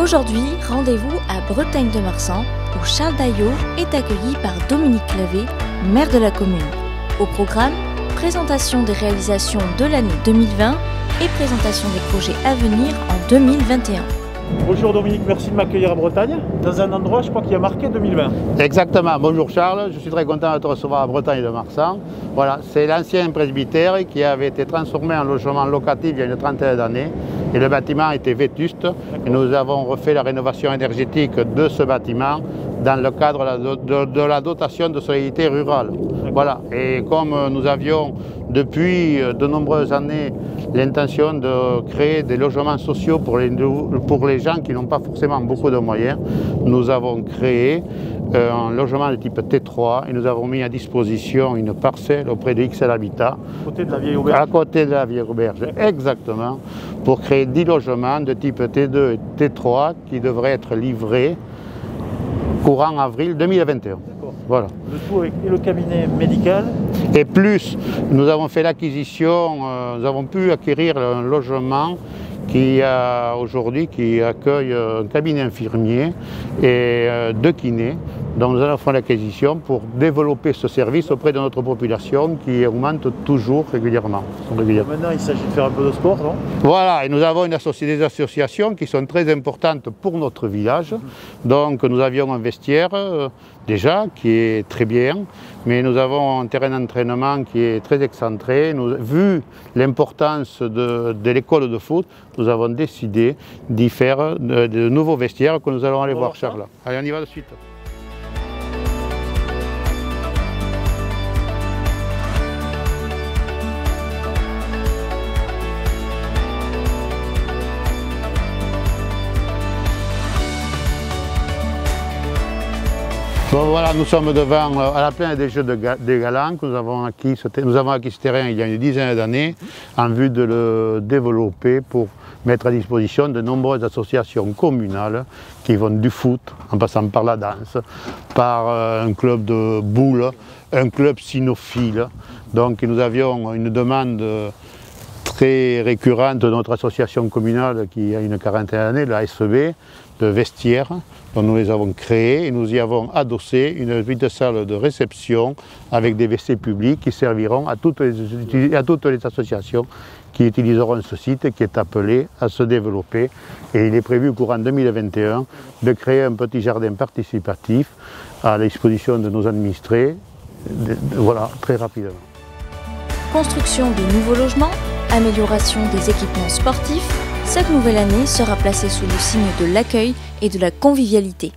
Aujourd'hui, rendez-vous à Bretagne de Marsan, où Charles Daillot est accueilli par Dominique Clavé, maire de la commune. Au programme, présentation des réalisations de l'année 2020 et présentation des projets à venir en 2021. Bonjour Dominique, merci de m'accueillir à Bretagne, dans un endroit je crois qui a marqué 2020. Exactement, bonjour Charles, je suis très content de te recevoir à Bretagne de Marsan. Voilà, c'est l'ancien presbytère qui avait été transformé en logement locatif il y a une trentaine d'années et le bâtiment était vétuste et nous avons refait la rénovation énergétique de ce bâtiment dans le cadre de la dotation de solidarité rurale. Voilà, et comme nous avions depuis de nombreuses années l'intention de créer des logements sociaux pour les gens qui n'ont pas forcément beaucoup de moyens, nous avons créé un logement de type T3 et nous avons mis à disposition une parcelle auprès de XL Habitat. À côté de la vieille auberge. À côté de la vieille auberge, exactement, pour créer 10 logements de type T2 et T3 qui devraient être livrés courant avril 2021. Voilà. Le tout avec le cabinet médical. Et plus, nous avons fait l'acquisition, nous avons pu acquérir un logement qui accueille un cabinet infirmier et 2 kinés. Donc nous allons faire l'acquisition pour développer ce service auprès de notre population qui augmente toujours régulièrement. Maintenant il s'agit de faire un peu de sport, non? Voilà, et nous avons des associations qui sont très importantes pour notre village. Donc nous avions un vestiaire déjà qui est très bien, mais nous avons un terrain d'entraînement qui est très excentré. Vu l'importance de l'école de foot, nous avons décidé d'y faire de nouveaux vestiaires que nous allons aller voir Charles. Allez, on y va de suite. Bon, voilà, nous sommes devant à la plaine des Jeux des Galants que nous avons acquis ce terrain il y a une dizaine d'années en vue de le développer pour mettre à disposition de nombreuses associations communales qui vont du foot, en passant par la danse, par un club de boules, un club cynophile. Donc nous avions une demande très récurrente de notre association communale qui a une quarantaine d'années, la SEB, de vestiaires. Donc nous les avons créés et nous y avons adossé une petite salle de réception avec des WC publics qui serviront à toutes les associations qui utiliseront ce site qui est appelé à se développer. Et il est prévu courant 2021 de créer un petit jardin participatif à la disposition de nos administrés, voilà, très rapidement. Construction de nouveaux logements, amélioration des équipements sportifs, cette nouvelle année sera placée sous le signe de l'accueil et de la convivialité.